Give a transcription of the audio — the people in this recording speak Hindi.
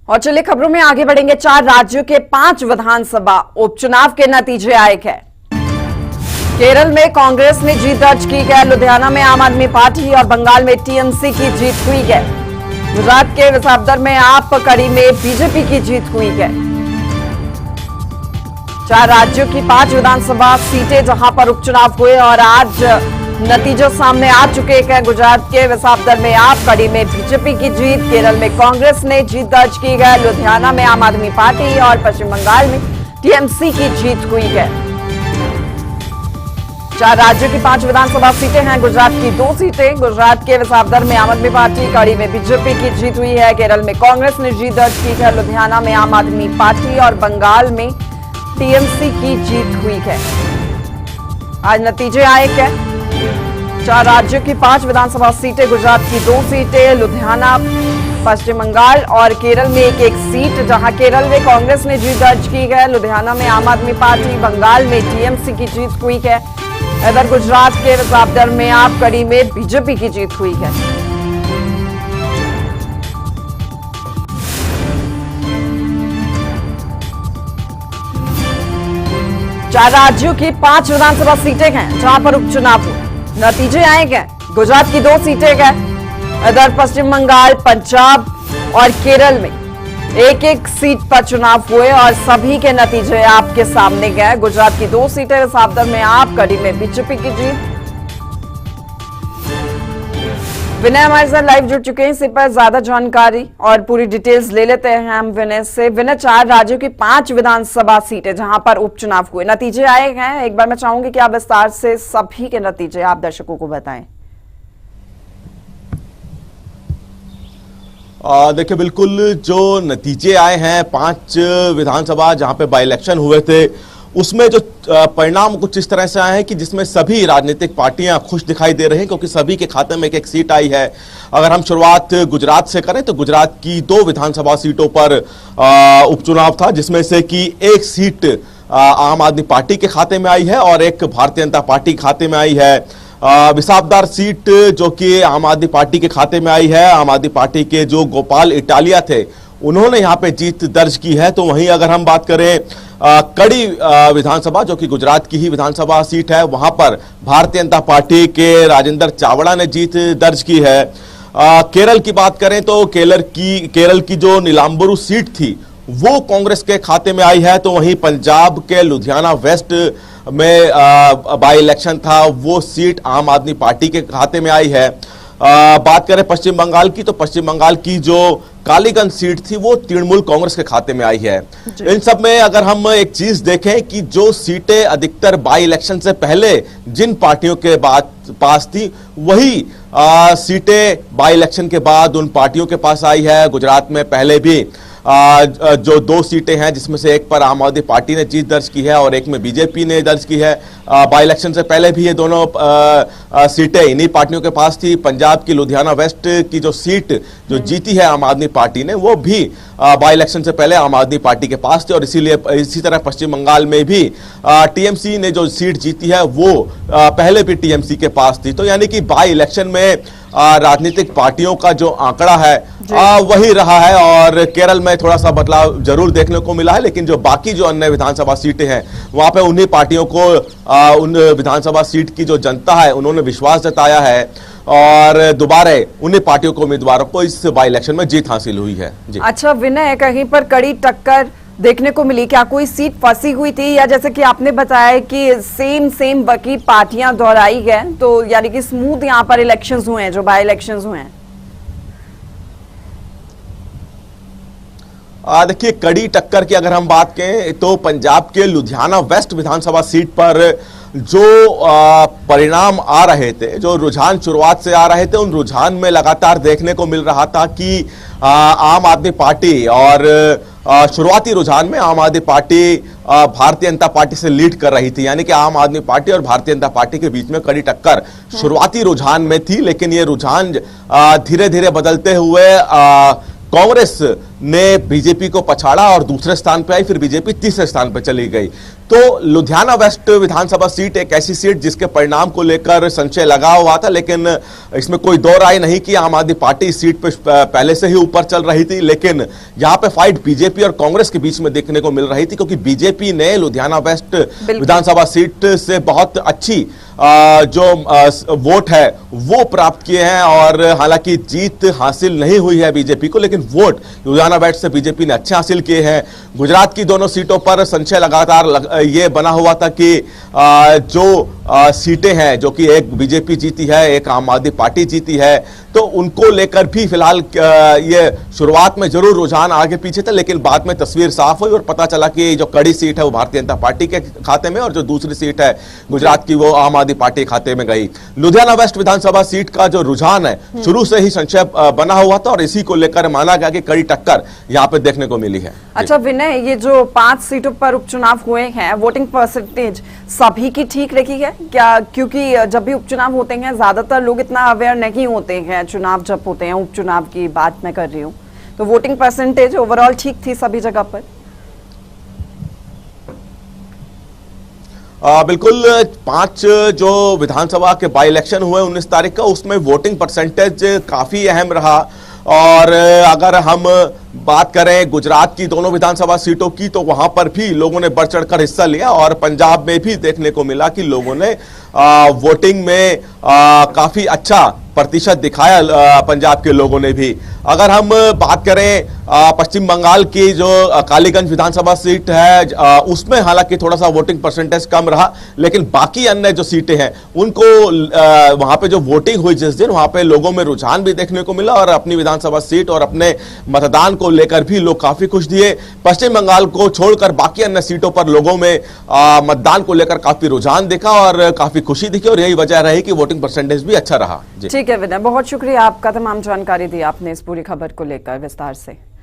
और चलिए खबरों में आगे बढ़ेंगे। 4 राज्यों के 5 विधानसभा उपचुनाव के नतीजे आए हैं। केरल में कांग्रेस ने जीत दर्ज की है, लुधियाना में आम आदमी पार्टी और बंगाल में टीएमसी की जीत हुई है। गुजरात के विसावदर में आप, कड़ी में बीजेपी की जीत हुई है। 4 राज्यों की 5 विधानसभा सीटें जहां पर उपचुनाव हुए और आज नतीजे सामने आ चुके हैं। गुजरात के विसावदर में आप, कड़ी में बीजेपी की जीत, केरल में कांग्रेस ने जीत दर्ज की है, लुधियाना में आम आदमी पार्टी और पश्चिम बंगाल में टीएमसी की जीत हुई है। 4 राज्यों की 5 विधानसभा सीटें हैं। गुजरात की 2 सीटें, गुजरात के विसावदर में आम आदमी पार्टी, कड़ी में बीजेपी की जीत हुई है। केरल में कांग्रेस ने जीत दर्ज की है, लुधियाना में आम आदमी पार्टी और बंगाल में टीएमसी की जीत हुई है। आज नतीजे आए क्या? 4 राज्यों की 5 विधानसभा सीटें, गुजरात की 2 सीटें, लुधियाना, पश्चिम बंगाल और केरल में एक सीट, जहां केरल में कांग्रेस ने जीत दर्ज की है, लुधियाना में आम आदमी पार्टी, बंगाल में टीएमसी की जीत हुई है। इधर गुजरात के विसावदर में आप, कड़ी में बीजेपी की जीत हुई है। चार राज्यों की 5 विधानसभा सीटें हैं जहां पर उपचुनाव हुए। नतीजे आए हैं। गुजरात की 2 सीटें हैं। इधर पश्चिम बंगाल, पंजाब और केरल में एक सीट पर चुनाव हुए और सभी के नतीजे आपके सामने गए। गुजरात की 2 सीटें, विसावदर में आप, कड़ी में बीजेपी की जीत। विनय हमारे साथ लाइव जुड़ चुके हैं, इसी पर ज्यादा जानकारी और पूरी डिटेल्स ले लेते हैं हम विनय से। विनय, 4 राज्यों की 5 विधानसभा सीटें जहां पर उपचुनाव हुए, नतीजे आए हैं। एक बार मैं चाहूंगी कि आप विस्तार से सभी के नतीजे आप दर्शकों को बताएं। देखिए, बिल्कुल जो नतीजे आए हैं 5 विधानसभा जहां पे बाई इलेक्शन हुए थे, उसमें जो परिणाम कुछ इस तरह से आए हैं कि जिसमें सभी राजनीतिक पार्टियां खुश दिखाई दे रही हैं, क्योंकि सभी के खाते में एक सीट आई है। अगर हम शुरुआत गुजरात से करें तो गुजरात की 2 विधानसभा सीटों पर उपचुनाव था, जिसमें से कि एक सीट आम आदमी पार्टी के खाते में आई है और एक भारतीय जनता पार्टी के खाते में आई है। विसावदर सीट जो कि आम आदमी पार्टी के खाते में आई है, आम आदमी पार्टी के जो गोपाल इटालिया थे उन्होंने यहां पे जीत दर्ज की है। तो वहीं अगर हम बात करें कड़ी विधानसभा जो कि गुजरात की ही विधानसभा सीट है, वहां पर भारतीय जनता पार्टी के राजेंद्र चावड़ा ने जीत दर्ज की है। केरल की बात करें तो केरल की जो नीलांबरू सीट थी वो कांग्रेस के खाते में आई है। तो वहीं पंजाब के लुधियाना वेस्ट में बाई इलेक्शन था, वो सीट आम आदमी पार्टी के खाते में आई है। बात करें पश्चिम बंगाल की, तो पश्चिम बंगाल की जो कालीगंज सीट थी वो तृणमूल कांग्रेस के खाते में आई है। इन सब में अगर हम एक चीज देखें कि जो सीटें अधिकतर बाई इलेक्शन से पहले जिन पार्टियों के पास थी, वही सीटें बाई इलेक्शन के बाद उन पार्टियों के पास आई है। गुजरात में पहले भी जो 2 सीटें हैं, जिसमें से एक पर आम आदमी पार्टी ने जीत दर्ज की है और एक में बीजेपी ने दर्ज की है। बाई इलेक्शन से पहले भी ये दोनों सीटें इन्हीं पार्टियों के पास थी। पंजाब की लुधियाना वेस्ट की जो सीट जो जीती है आम आदमी पार्टी ने, वो भी बाई इलेक्शन से पहले आम आदमी पार्टी के पास थी। और इसीलिए इसी तरह पश्चिम बंगाल में भी टीएमसी ने जो सीट जीती है वो पहले भी टीएमसी के पास थी। तो यानी कि बाई इलेक्शन में राजनीतिक पार्टियों का जो आंकड़ा है वही रहा है। और केरल में थोड़ा सा बदलाव जरूर देखने को मिला है, लेकिन जो बाकी जो अन्य विधानसभा सीटें हैं वहां पे उन्हीं पार्टियों को उन विधानसभा सीट की जो जनता है उन्होंने विश्वास जताया है और दोबारा उन्हीं पार्टियों को उम्मीदवारों को इस बाई इलेक्शन में जीत हासिल हुई है। जी। अच्छा विनय, कहीं पर कड़ी टक्कर देखने को मिली, क्या कोई सीट फंसी हुई थी, या जैसे कि आपने बताया कि सेम बाकी पार्टियां दोहराई गए, तो यानी कि स्मूथ यहां पर इलेक्शंस हुए हैं, जो बाई इलेक्शंस हुए हैं? देखिए, कड़ी टक्कर की अगर हम बात करें तो पंजाब के लुधियाना वेस्ट विधानसभा सीट पर जो परिणाम आ रहे थे, जो रुझान शुरुआत से आ रहे थे, उन रुझान में लगातार देखने को मिल रहा था कि आम आदमी पार्टी और शुरुआती रुझान में आम आदमी पार्टी भारतीय जनता पार्टी से लीड कर रही थी। यानी कि आम आदमी पार्टी और भारतीय जनता पार्टी के बीच में कड़ी टक्कर शुरुआती रुझान में थी, लेकिन ये रुझान धीरे धीरे बदलते हुए कांग्रेस ने बीजेपी को पछाड़ा और दूसरे स्थान पर आई, फिर बीजेपी तीसरे स्थान पर चली गई। तो लुधियाना वेस्ट विधानसभा सीट एक ऐसी सीट जिसके परिणाम को लेकर संशय लगा हुआ था, लेकिन इसमें कोई दो राय नहीं कि आम आदमी पार्टी इस सीट पर पहले से ही ऊपर चल रही थी, लेकिन यहां पे फाइट बीजेपी और कांग्रेस के बीच में देखने को मिल रही थी, क्योंकि बीजेपी ने लुधियाना वेस्ट विधानसभा सीट से बहुत अच्छी जो वोट है वो प्राप्त किए हैं, और हालांकि जीत हासिल नहीं हुई है बीजेपी को, लेकिन वोट लुधियाना वेस्ट से बीजेपी ने अच्छे हासिल किए हैं। गुजरात की दोनों सीटों पर संशय लगातार ये बना हुआ था कि जो सीटें हैं, जो कि एक बीजेपी जीती है, एक आम आदमी पार्टी जीती है, तो उनको लेकर भी फिलहाल ये शुरुआत में जरूर रुझान आगे पीछे था, लेकिन बाद में तस्वीर साफ हुई और पता चला कि जो कड़ी सीट है वो भारतीय जनता पार्टी के खाते में, और जो दूसरी सीट है गुजरात की वो आम आदमी पार्टी खाते में गई। लुधियाना वेस्ट विधानसभा सीट का जो रुझान है शुरू से ही संशय बना हुआ था, और इसी को लेकर माना गया कि कड़ी टक्कर यहाँ पे देखने को मिली है। अच्छा विनय, ये जो 5 सीटों पर उपचुनाव हुए हैं, वोटिंग परसेंटेज सभी की ठीक रखी है क्या? क्योंकि जब भी उपचुनाव होते हैं ज्यादातर लोग इतना अवेयर नहीं होते हैं, चुनाव जब होते हैं, उपचुनाव की बात मैं कर रही हूँ, तो वोटिंग परसेंटेज ओवरऑल ठीक थी सभी जगह पर? बिल्कुल, 5 जो विधानसभा के बाई इलेक्शन हुए 19 तारीख का, उसमें वोटिंग परसेंटेज काफी अहम रहा। और अगर हम बात करें गुजरात की दोनों विधानसभा सीटों की, तो वहां पर भी लोगों ने बढ़ चढ़कर हिस्सा लिया, और पंजाब में भी देखने को मिला कि लोगों ने वोटिंग में काफी अच्छा प्रतिशत दिखाया, पंजाब के लोगों ने भी। अगर हम बात करें पश्चिम बंगाल की जो कालीगंज विधानसभा सीट है, उसमें हालांकि थोड़ा सा वोटिंग परसेंटेज कम रहा, लेकिन बाकी अन्य जो सीटें हैं उनको वहां पे जो वोटिंग हुई जिस दिन, वहां पे लोगों में रुझान भी देखने को मिला, और अपनी विधानसभा सीट और अपने मतदान को लेकर भी लोग काफी खुश दिए। पश्चिम बंगाल को छोड़कर बाकी अन्य सीटों पर लोगों में मतदान को लेकर काफी रुझान दिखा और काफी खुशी दिखी, और यही वजह रही कि वोटिंग परसेंटेज भी अच्छा रहा। ठीक है विनय, बहुत शुक्रिया आपका, तमाम जानकारी दी आपने इस पूरी खबर को लेकर विस्तार से।